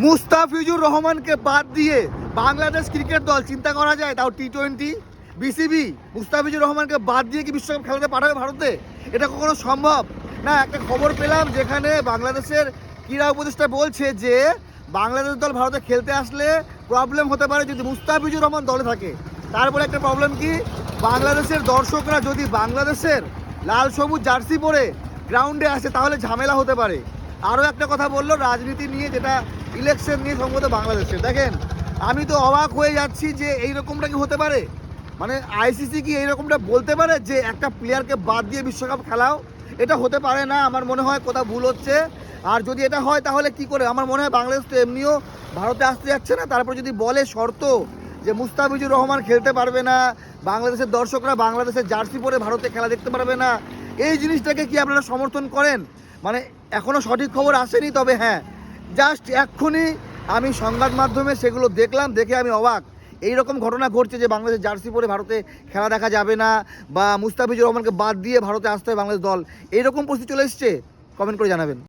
মুস্তাফিজুর রহমানকে বাদ দিয়ে বাংলাদেশ ক্রিকেট দল চিন্তা করা যায়, তাও টি-20 বিসিবি মুস্তাফিজুর রহমানকে বাদ দিয়ে কি বিশ্বকাপ খেলাতে পাঠাবে ভারতে? এটা কখনো সম্ভব না। একটা খবর পেলাম যেখানে বাংলাদেশের ক্রীড়া উপদেষ্টা বলছে যে বাংলাদেশ দল ভারতে খেলতে আসলে প্রবলেম হতে পারে যদি মুস্তাফিজুর রহমান দলে থাকে। তারপরে একটা প্রবলেম কি, বাংলাদেশের দর্শকরা যদি বাংলাদেশের লাল সবুজ জার্সি পরে গ্রাউন্ডে আসে তাহলে ঝামেলা হতে পারে। আরও একটা কথা বললো রাজনীতি নিয়ে, যেটা ইলেকশন নিয়ে সম্ভবত বাংলাদেশে। দেখেন, আমি তো অবাক হয়ে যাচ্ছি যে এইরকমটা কি হতে পারে। মানে আইসিসি কি এইরকমটা বলতে পারে যে একটা প্লেয়ারকে বাদ দিয়ে বিশ্বকাপ খেলাও? এটা হতে পারে না, আমার মনে হয় কোথাও ভুল হচ্ছে। আর যদি এটা হয় তাহলে কি করে? আমার মনে হয় বাংলাদেশ তো এমনিও ভারতে আসতে যাচ্ছে না, তারপর যদি বলে শর্ত যে মুস্তাফিজুর রহমান খেলতে পারবে না, বাংলাদেশের দর্শকরা বাংলাদেশের জার্সি পরে ভারতে খেলা দেখতে পারবে না, এই জিনিসটাকে কি আপনারা সমর্থন করেন? মানে এখনও সঠিক খবর আসেনি, তবে হ্যাঁ জাস্ট এক্ষুনি আমি সংবাদ মাধ্যমে সেগুলো দেখলাম, দেখে আমি অবাক। এইরকম ঘটনা ঘটছে যে বাংলাদেশ জার্সি পরে ভারতে খেলা দেখা যাবে না, বা মুস্তাফিজুর রহমানকে বাদ দিয়ে ভারতে আসতে হবে বাংলাদেশ দল, এইরকম পরিস্থিতি চলে এসছে। কমেন্ট করে জানাবেন।